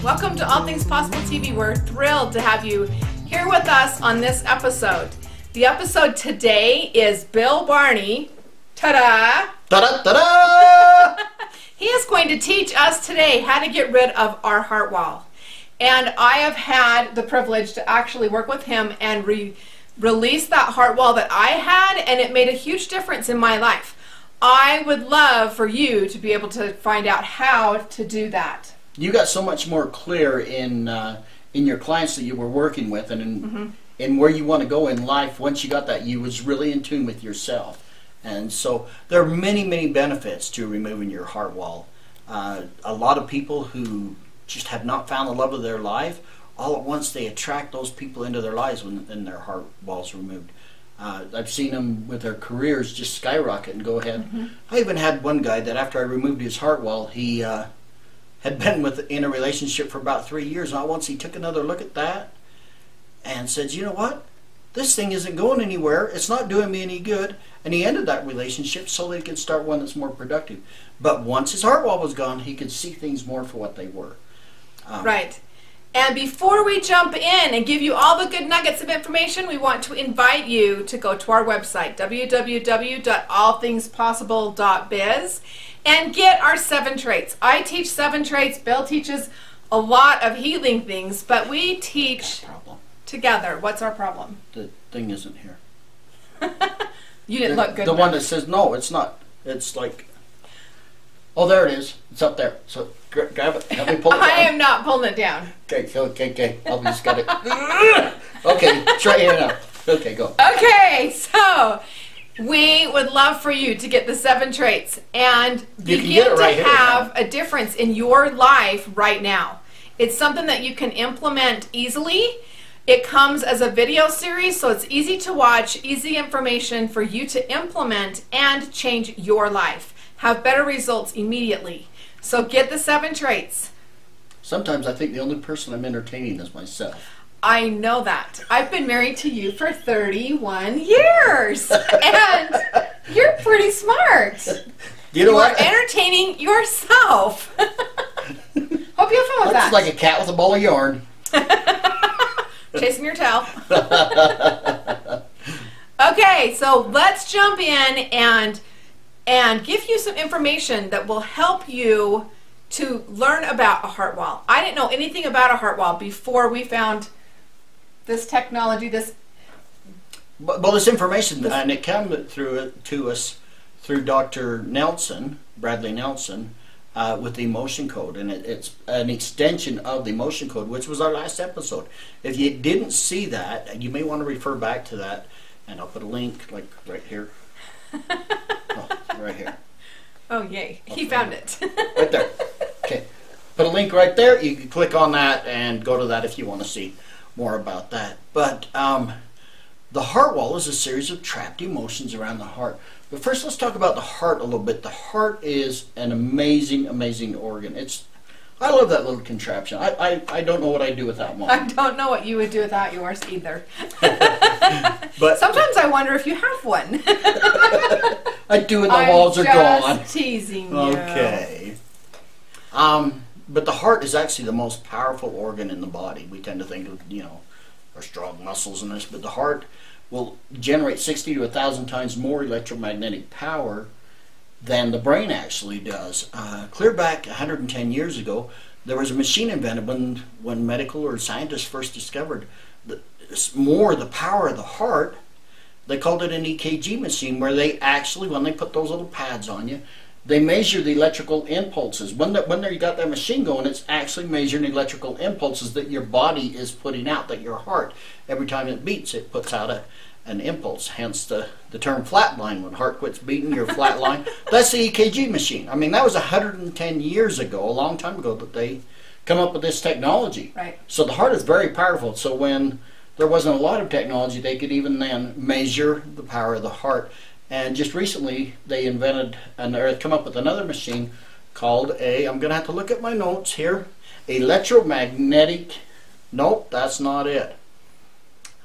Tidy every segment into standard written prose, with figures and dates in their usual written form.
Welcome to All Things Possible TV. We're thrilled to have you here with us on this episode. The episode today is Bill Barney. Ta-da! Ta-da! Ta-da! He is going to teach us today how to get rid of our heart wall. And I have had the privilege to actually work with him and release that heart wall that I had, and it made a huge difference in my life. I would love for you to be able to find out how to do that. You got so much more clear in your clients that you were working with, and in where you want to go in life. Once you got that, you was really in tune with yourself. And so there are many, many benefits to removing your heart wall. A lot of people who just have not found the love of their life, all at once they attract those people into their lives when their heart wall's removed. I've seen them with their careers just skyrocket and go ahead. I even had one guy that after I removed his heart wall, he had been in a relationship for about 3 years. All once he took another look at that and said, you know what? This thing isn't going anywhere. It's not doing me any good. And he ended that relationship so that he could start one that's more productive. But once his heart wall was gone, he could see things more for what they were. Right. And before we jump in and give you all the good nuggets of information, we want to invite you to go to our website, www.allthingspossible.biz, and get our 7 traits. I teach 7 traits. Bill teaches a lot of healing things, but we teach together. What's our problem? The thing isn't here. You didn't look good The enough. one that says, no, it's not. It's like, oh, there it is. It's up there. So grab it. Help me pull it down. I am not pulling it down. Okay. I'll just got it. Okay, it's right here now. Okay, go. Okay, so we would love for you to get the 7 traits and begin to have a difference in your life right now. It's something that you can implement easily. It comes as a video series, so it's easy to watch, easy information for you to implement and change your life. Have better results immediately. So get the 7 traits. Sometimes I think the only person I'm entertaining is myself. I know that. I've been married to you for 31 years, and you're pretty smart. You know what? You're entertaining yourself. Hope you have fun with that. It's like a cat with a ball of yarn. Chasing your tail. Okay, so let's jump in and give you some information that will help you to learn about a heart wall. I didn't know anything about a heart wall before we found this technology, this information, and it came to us through Dr. Nelson, Bradley Nelson, with the emotion code, and it's an extension of the emotion code, which was our last episode. If you didn't see that, you may want to refer back to that, and I'll put a link like right here. Right here. Oh, yay. He found it. Right there. Okay. Put a link right there. You can click on that and go to that if you want to see more about that. But the heart wall is a series of trapped emotions around the heart. But first, let's talk about the heart a little bit. The heart is an amazing, amazing organ. I love that little contraption. I don't know what I'd do without one. I don't know what you would do without yours either. But sometimes I wonder if you have one. I do, and the walls are gone. I'm just teasing you. Okay. But the heart is actually the most powerful organ in the body. We tend to think of, our strong muscles and this, but the heart will generate 60 to 1,000 times more electromagnetic power than the brain actually does. Clear back 110 years ago, there was a machine invented when medical or scientists first discovered the power of the heart. They called it an EKG machine, where they actually, when they put those little pads on you, they measure the electrical impulses. When you got that machine going, it's actually measuring electrical impulses that your body is putting out, that your heart, every time it beats, it puts out an impulse. Hence the term flatline. When heart quits beating, you're flatline. That's the EKG machine. I mean, that was 110 years ago, a long time ago, that they come up with this technology. Right. So the heart is very powerful. So when there wasn't a lot of technology, they could even then measure the power of the heart. And just recently, they invented or come up with another machine called I'm going to have to look at my notes here, electromagnetic, nope, that's not it.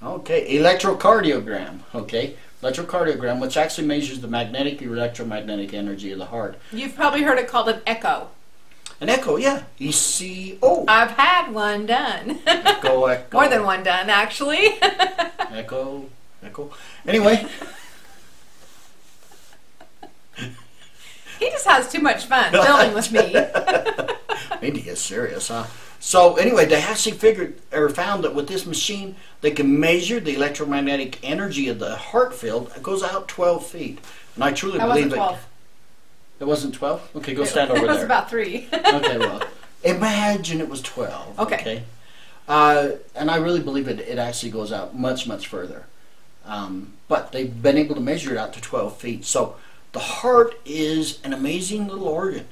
Okay, electrocardiogram, okay. Electrocardiogram, which actually measures the magnetic electromagnetic energy of the heart. You've probably heard it called an echo. An echo, yeah. ECO. I've had one done. Echo, echo. More than one done, actually. Echo, echo. Anyway. He just has too much fun filming with me. Need to get serious, huh? So anyway, they actually found that with this machine, they can measure the electromagnetic energy of the heart field. It goes out 12 feet. And I truly believe it. 12. It wasn't 12? Okay, go stand over there. It was about 3. Okay, well, imagine it was 12. Okay. And I really believe it actually goes out much, much further. But they've been able to measure it out to 12 feet. So the heart is an amazing little organ.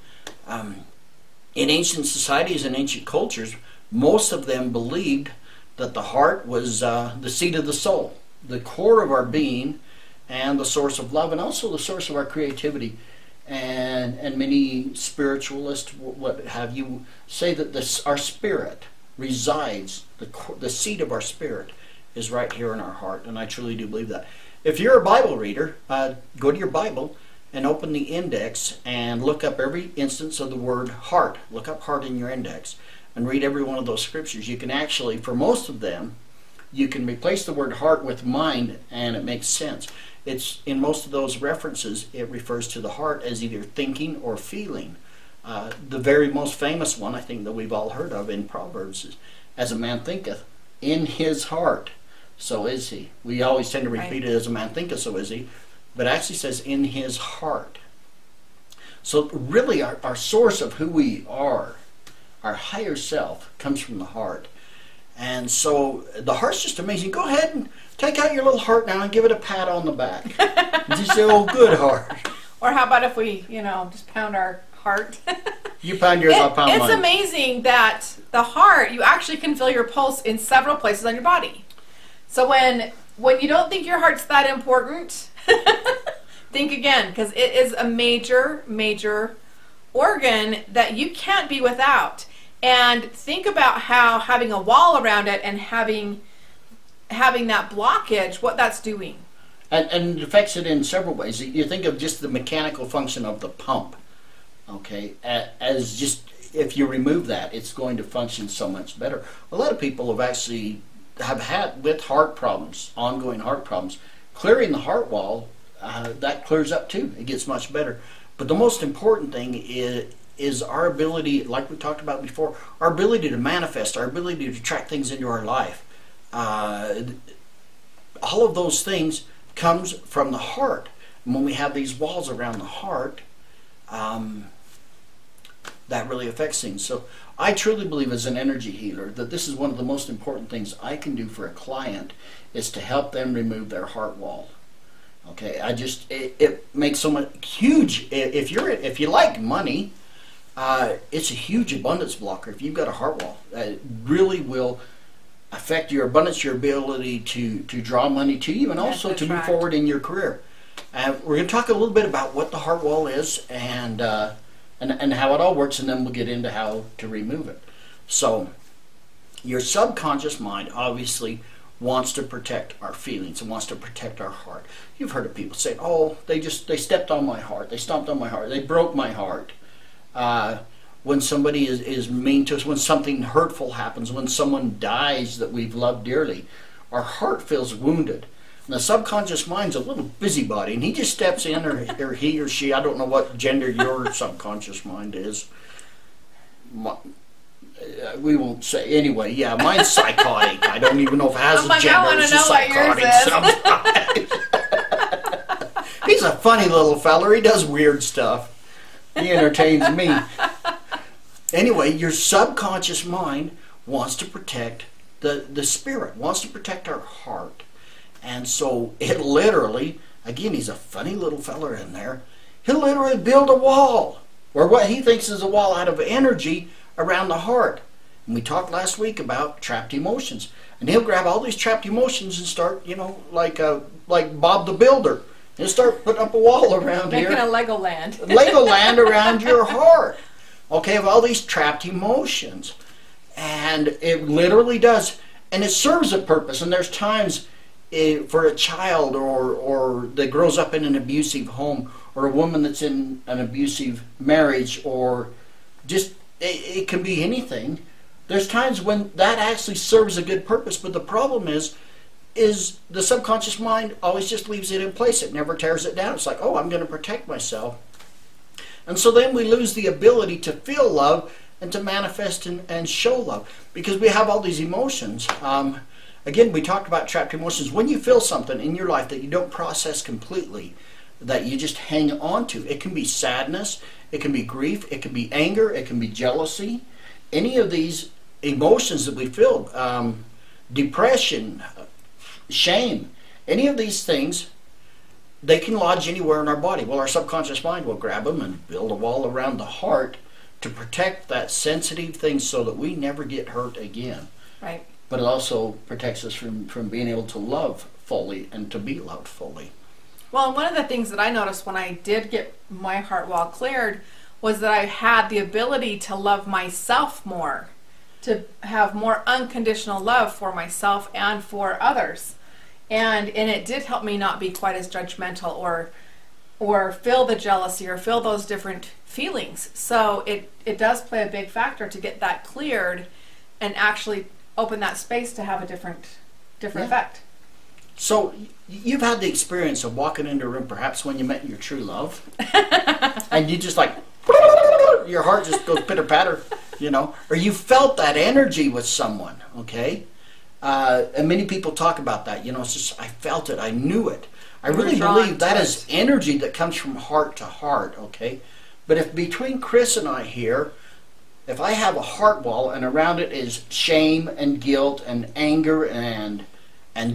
In ancient societies and ancient cultures, most of them believed that the heart was the seat of the soul, the core of our being, and the source of love, and also the source of our creativity. And many spiritualists, what have you, say that our spirit resides, the seat of our spirit is right here in our heart, and I truly do believe that. If you're a Bible reader, go to your Bible and open the index and look up every instance of the word heart. Look up heart in your index and read every one of those scriptures. You can actually, for most of them, you can replace the word heart with mind, and it makes sense. It's in most of those references, it refers to the heart as either thinking or feeling. The very most famous one, I think, that we've all heard of in Proverbs is, as a man thinketh in his heart, so is he. We always tend to repeat it as a man thinketh, so is he. But it actually says in his heart. So really our source of who we are, our higher self, comes from the heart. And so the heart's just amazing. Go ahead and take out your little heart now and give it a pat on the back. And just say, oh, good heart. Or how about if we, just pound our heart? You pound yours, I'll pound mine. It's amazing that the heart, you actually can feel your pulse in several places on your body. So when you don't think your heart's that important, think again, because it is a major, major organ that you can't be without. And think about how having a wall around it and having that blockage, what that's doing. And it affects it in several ways. You think of just the mechanical function of the pump, okay, as just, if you remove that, it's going to function so much better. A lot of people have had, with heart problems, ongoing heart problems, clearing the heart wall, that clears up too. It gets much better. But the most important thing is our ability, like we talked about before, our ability to manifest, our ability to attract things into our life. All of those things comes from the heart. And when we have these walls around the heart, that really affects things. So I truly believe, as an energy healer, that this is one of the most important things I can do for a client, is to help them remove their heart wall. Okay, it makes so much huge. If you like money, it's a huge abundance blocker. If you've got a heart wall, it really will affect your abundance, your ability to draw money to you, and also to move forward in your career. We're going to talk a little bit about what the heart wall is and how it all works, and then we'll get into how to remove it. So, your subconscious mind obviously wants to protect our feelings and wants to protect our heart. You've heard of people say, "Oh, they stepped on my heart, they stomped on my heart, they broke my heart." When somebody is mean to us, when something hurtful happens, when someone dies that we've loved dearly, our heart feels wounded. And the subconscious mind's a little busybody, and he just steps in, or he or she, I don't know what gender your subconscious mind is. We won't say. Anyway, yeah, mine's psychotic. I don't even know if it has a gender. It's just psychotic sometimes. He's a funny little feller. He does weird stuff. He entertains me. Anyway, your subconscious mind wants to protect the spirit, wants to protect our heart. And so it literally, again, he's a funny little feller in there. He'll literally build a wall, or what he thinks is a wall, out of energy around the heart. And we talked last week about trapped emotions. And he'll grab all these trapped emotions and start, you know, like Bob the Builder. He'll start putting up a wall around here. Making a Legoland. Legoland around your heart. Okay, of all these trapped emotions. And it literally does. And it serves a purpose. And there's times for a child or that grows up in an abusive home, or a woman that's in an abusive marriage, or just, it can be anything. There's times when that actually serves a good purpose, but the problem is the subconscious mind always just leaves it in place. It never tears it down. It's like, oh, I'm going to protect myself. And so then we lose the ability to feel love and to manifest and show love, because we have all these emotions. Again, we talked about trapped emotions. When you feel something in your life that you don't process completely, that you just hang on to, it can be sadness, it can be grief, it can be anger, it can be jealousy. Any of these emotions that we feel, depression, shame, any of these things, they can lodge anywhere in our body. Well, our subconscious mind will grab them and build a wall around the heart to protect that sensitive thing so that we never get hurt again. Right. But it also protects us from being able to love fully and to be loved fully. Well, and one of the things that I noticed when I did get my heart wall cleared was that I had the ability to love myself more, to have more unconditional love for myself and for others. And it did help me not be quite as judgmental or feel the jealousy or feel those different feelings. So it does play a big factor to get that cleared and actually open that space to have a different effect. So you've had the experience of walking into a room perhaps when you met your true love and you just like, your heart just goes pitter-patter, you know, or you felt that energy with someone, okay? And many people talk about that, you know, it's just, I felt it, I knew it. I really believe that is energy that comes from heart to heart, okay? But if between Kris and I here, if I have a heart wall and around it is shame and guilt and anger and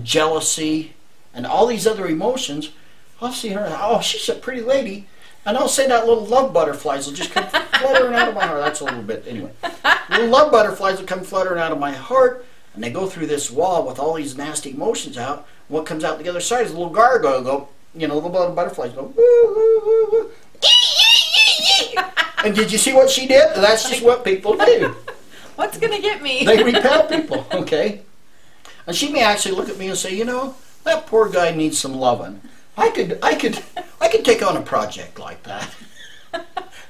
jealousy and all these other emotions, I'll see her, oh, she's a pretty lady. And I'll say that little love butterflies will just come fluttering out of my heart. That's a little bit, anyway. Little love butterflies will come fluttering out of my heart, and they go through this wall with all these nasty emotions out. What comes out the other side is a little gargoyle go, you know, little butterflies go, woo, woo, woo, woo. And did you see what she did? That's just what people do. What's going to get me? They repel people, okay? And she may actually look at me and say, you know, that poor guy needs some loving. I could take on a project like that.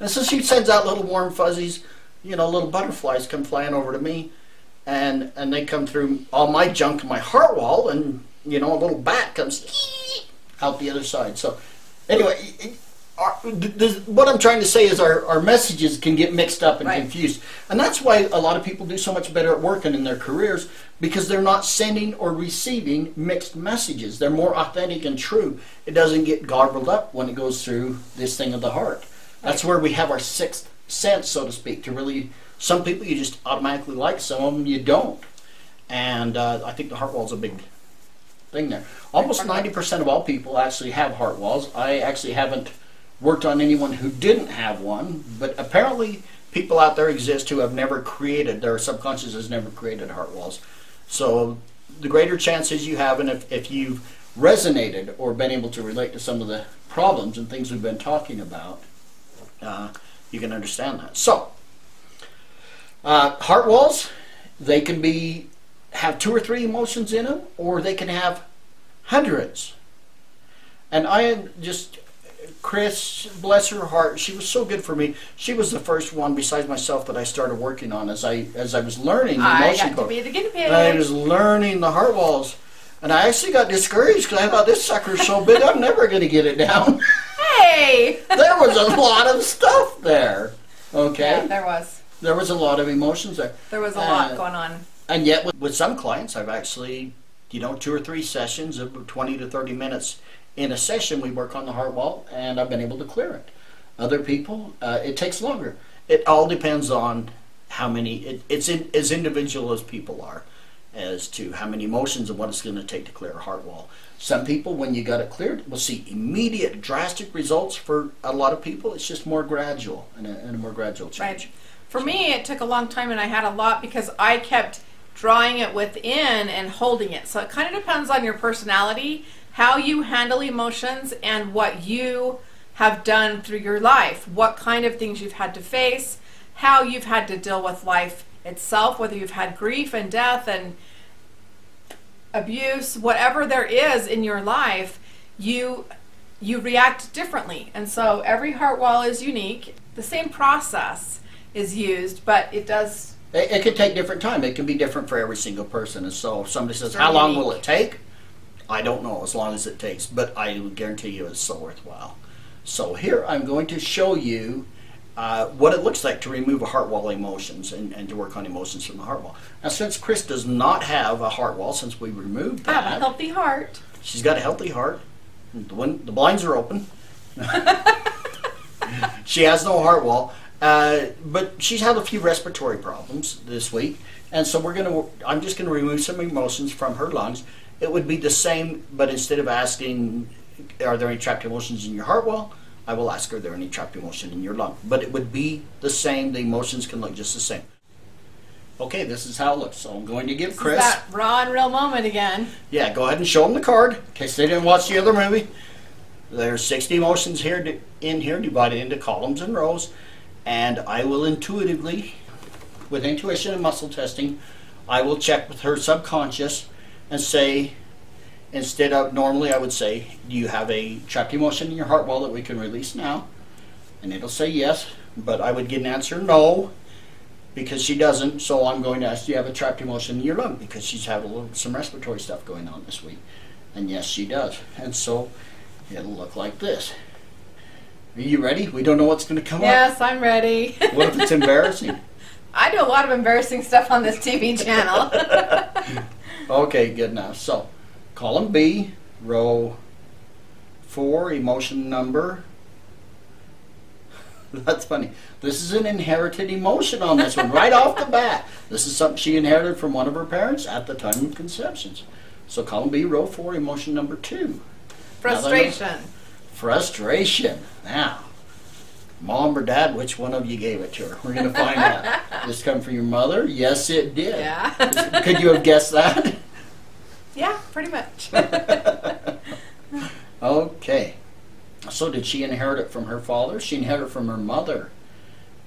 And so she sends out little warm fuzzies, you know, little butterflies come flying over to me, and they come through all my junk in my heart wall, and, you know, a little bat comes out the other side. So anyway, what I'm trying to say is our messages can get mixed up and confused. And that's why a lot of people do so much better at work and in their careers, because they're not sending or receiving mixed messages. They're more authentic and true. It doesn't get garbled up when it goes through this thing of the heart. That's where we have our sixth sense, so to speak, to really, some people you just automatically like, some of them you don't. And I think the heart wall is a big thing there. Almost 90% of all people actually have heart walls. I actually haven't worked on anyone who didn't have one, but apparently people out there exist who have never created, their subconscious has never created heart walls. So the greater chances you have, and if you've resonated or been able to relate to some of the problems and things we've been talking about, you can understand that. So heart walls, they can have 2 or 3 emotions in them, or they can have hundreds. And I am just, Kris, bless her heart, she was so good for me. She was the first one besides myself that I started working on as I was learning the emotion code. I got to be the guinea pig. I was learning the heart walls, and I actually got discouraged because I thought, this sucker's so big, I'm never going to get it down. Hey! There was a lot of stuff there. Okay? Yeah, there was. There was a lot of emotions there. There was a lot going on. And yet, with some clients, I've actually, you know, 2 or 3 sessions of 20 to 30 minutes. In a session, we work on the heart wall, and I've been able to clear it. Other people, it takes longer. It all depends on how many, it's as individual as people are as to how many emotions and what it's going to take to clear a heart wall. Some people, when you got it cleared, will see immediate, drastic results. For a lot of people, it's just more gradual and a more gradual change. Right. For me, it took a long time, and I had a lot because I kept drawing it within and holding it. So it kind of depends on your personality, how you handle emotions, and what you have done through your life, what kind of things you've had to face, how you've had to deal with life itself, whether you've had grief and death and abuse, whatever there is in your life, you react differently. And so every heart wall is unique. The same process is used, but it does... It can take different time. It can be different for every single person. And so if somebody says, how long will it take? I don't know, as long as it takes. But I guarantee you it's so worthwhile. So here I'm going to show you what it looks like to remove a heart wall emotions and to work on emotions from the heart wall. Now, since Kris does not have a heart wall, since we removed that... I have a healthy heart. She's got a healthy heart. The blinds are open. She has no heart wall. But she's had a few respiratory problems this week, and so I'm just going to remove some emotions from her lungs. It would be the same, but instead of asking, are there any trapped emotions in your heart wall, I will ask, are there any trapped emotion in your lung? But it would be the same. The emotions can look just the same. Okay, this is how it looks. So I'm going to give Kris... This is that raw and real moment again. Yeah, go ahead and show them the card, in case they didn't watch the other movie. There's 60 emotions here in here, divided into columns and rows. And I will intuitively, with intuition and muscle testing, I will check with her subconscious and say, instead of, normally I would say, do you have a trapped emotion in your heart wall that we can release now? And it'll say yes, but I would get an answer no, because she doesn't. So I'm going to ask, do you have a trapped emotion in your lung? Because she's had some respiratory stuff going on this week. And yes, she does. And so it'll look like this. Are you ready? We don't know what's going to come up. Yes, I'm ready. What if it's embarrassing? I do a lot of embarrassing stuff on this TV channel. Okay, good enough. So, column B, row 4, emotion number. That's funny. This is an inherited emotion on this one, right off the bat. This is something she inherited from one of her parents at the time of conception. So, column B, row 4, emotion number 2. Frustration. Frustration. Now, Mom or Dad, which one of you gave it to her? We're going to find out. Did this come from your mother? Yes, it did. Yeah. Could you have guessed that? Yeah, pretty much. Okay. So did she inherit it from her father? She inherited it from her mother.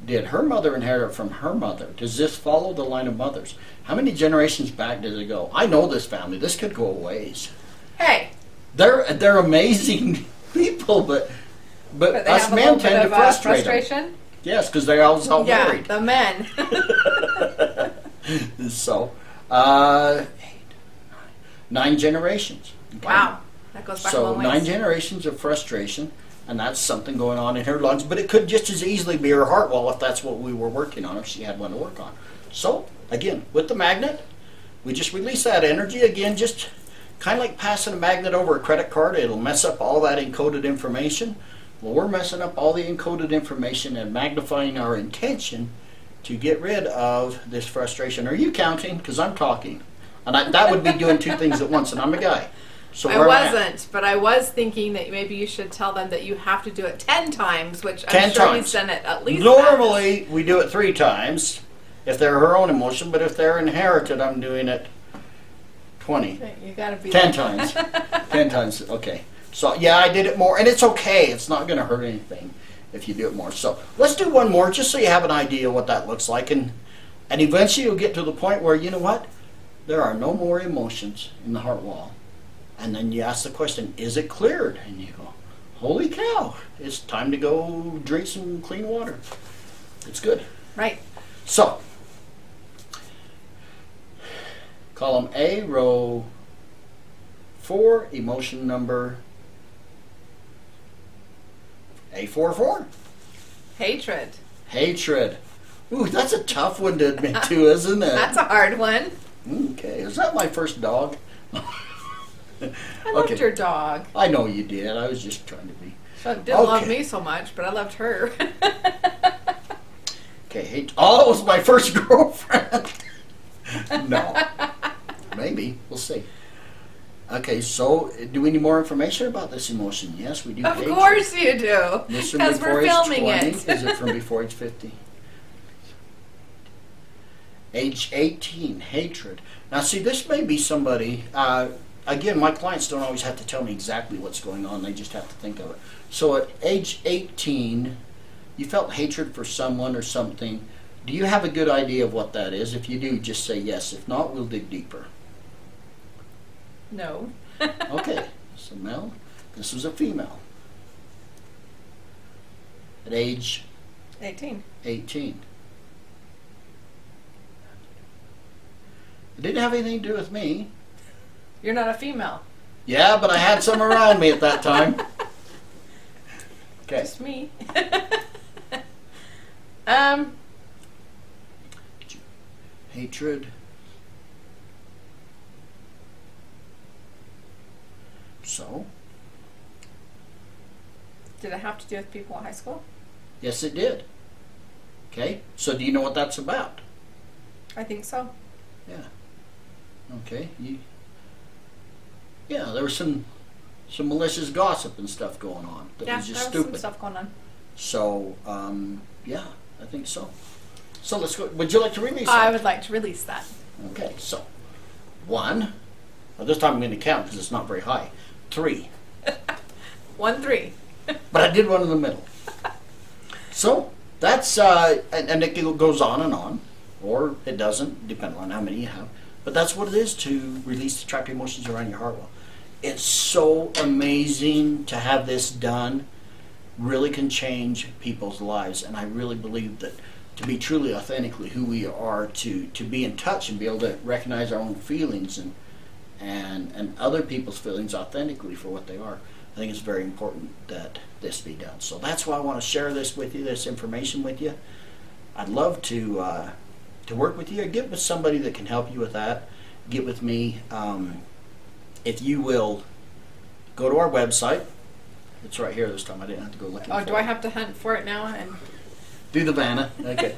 Did her mother inherit it from her mother? Does this follow the line of mothers? How many generations back does it go? I know this family. This could go a ways. Hey. They're amazing people, but us men tend to frustrate them. Yes, because they're always all married. Yeah, the men. So, 8, 9 generations. Okay? Wow, that goes back a long ways. So 9 generations of frustration, and that's something going on in her lungs. But it could just as easily be her heart wall if that's what we were working on, if she had one to work on. So, again, with the magnet, we just release that energy. Again, just kind of like passing a magnet over a credit card. It'll mess up all that encoded information. Well, we're messing up all the encoded information and magnifying our intention to get rid of this frustration. Are you counting? Because I'm talking. And that would be doing 2 things at once, and I'm a guy. So I wasn't, but I was thinking that maybe you should tell them that you have to do it 10 times, which I'm sure you've done it at least. Normally, we do it 3 times if they're her own emotion, but if they're inherited, I'm doing it 20. You gotta be 10 times. 10 times, okay. So, yeah, I did it more, and it's okay. It's not going to hurt anything if you do it more. So, let's do one more just so you have an idea what that looks like. And eventually you'll get to the point where, you know what? There are no more emotions in the heart wall. And then you ask the question, is it cleared? And you go, holy cow, it's time to go drink some clean water. It's good. Right. So, column A, row 4, emotion number A44. Hatred. Hatred. Ooh, that's a tough one to admit to, isn't it? That's a hard one. Okay, is that my first dog? I loved your dog. I know you did. I was just trying to be. She didn't love me so much, but I loved her. Okay, oh, it was my first girlfriend. No. Maybe. We'll see. Okay, so do we need more information about this emotion? Yes, we do. Of course you do. Because we're filming it. Is it from before age 50? Age 18, hatred. Now see, this may be somebody, again, my clients don't always have to tell me exactly what's going on, they just have to think of it. So at age 18, you felt hatred for someone or something. Do you have a good idea of what that is? If you do, just say yes. If not, we'll dig deeper. No. Okay, so Mel, this was a female. At age 18. 18. It didn't have anything to do with me. You're not a female. Yeah, but I had some around me at that time. Okay. Just me. Hatred. So? Did it have to do with people in high school? Yes, it did. Okay, so do you know what that's about? I think so. Yeah. Okay. Yeah, there was some malicious gossip and stuff going on that was just there was stupid. some stuff going on. So, yeah, I think so. So let's go. Would you like to release I that? would like to release that. Okay, so 1. Well, this time I'm going to count because it's not very high. 3. 1, 3. But I did one in the middle. So that's and it goes on, or it doesn't, depending on how many you have. But that's what it is to release the trapped emotions around your heart wall. It's so amazing to have this done. Really can change people's lives, and I really believe that to be truly authentically who we are, to be in touch and be able to recognize our own feelings and other people's feelings authentically for what they are. I think it's very important that this be done. So that's why I want to share this with you, this information with you. I'd love to work with you. Get with somebody that can help you with that. Get with me. If you will go to our website. It's right here this time. I didn't have to go looking for it. Oh, do I have to hunt for it now? And do the Vanna. Okay.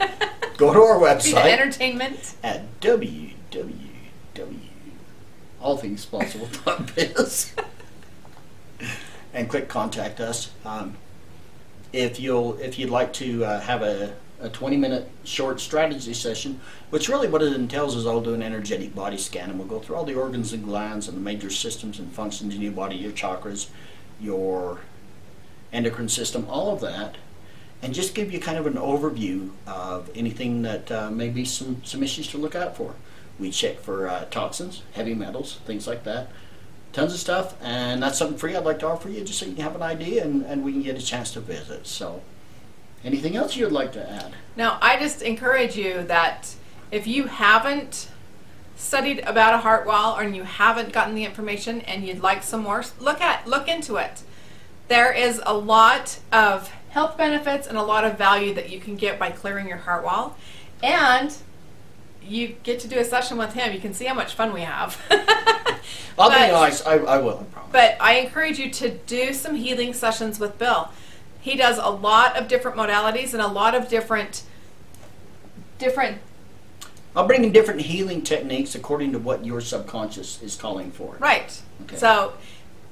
Go to our website. be the entertainment. At www.allthingspossible.biz and click contact us. If you'd like to have a 20-minute short strategy session, which really what it entails is I'll do an energetic body scan, and we'll go through all the organs and glands and the major systems and functions in your body, your chakras, your endocrine system, all of that, and just give you kind of an overview of anything that may be some issues to look out for. We check for toxins, heavy metals, things like that. Tons of stuff, and that's something free I'd like to offer you just so you can have an idea and we can get a chance to visit. So, anything else you'd like to add? Now, I just encourage you that if you haven't studied about a heart wall or you haven't gotten the information and you'd like some more, look into it. There is a lot of health benefits and a lot of value that you can get by clearing your heart wall, and you get to do a session with him. You can see how much fun we have. I'll be honest, I will, I promise. But I encourage you to do some healing sessions with Bill. He does a lot of different modalities and a lot of different I'll bring in different healing techniques according to what your subconscious is calling for. Right. Okay. So,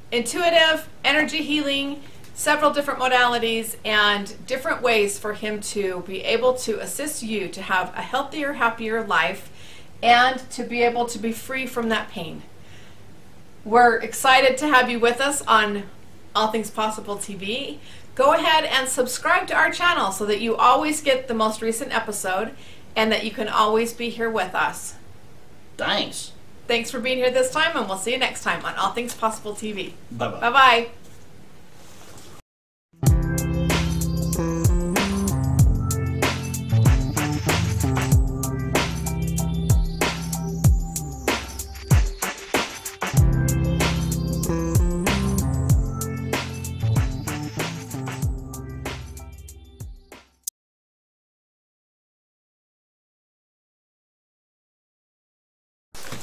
intuitive, energy healing, several different modalities, and different ways for him to be able to assist you to have a healthier, happier life and to be able to be free from that pain. We're excited to have you with us on All Things Possible TV. Go ahead and subscribe to our channel so that you always get the most recent episode and that you can always be here with us. Thanks. Thanks for being here this time, and we'll see you next time on All Things Possible TV. Bye-bye. Bye-bye.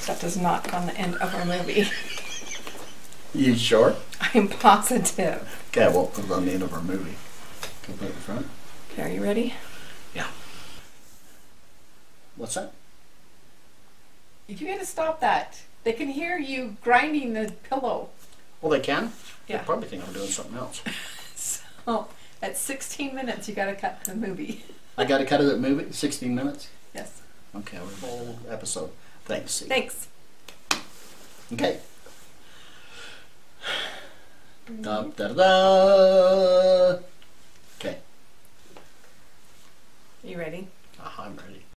That does not go on the end of our movie. You sure? I'm positive. Okay, I won't put it on the end of our movie. Can I put it in front? Okay, are you ready? Yeah. What's that? You gotta stop that. They can hear you grinding the pillow. Well, they can? Yeah. They probably think I'm doing something else. So, at 16 minutes, you gotta cut the movie. I got to cut it at movie? 16 minutes? Yes. Okay, our whole episode. Thanks. C. Thanks. Okay. Da, da, da, da. Okay. You ready? I'm ready.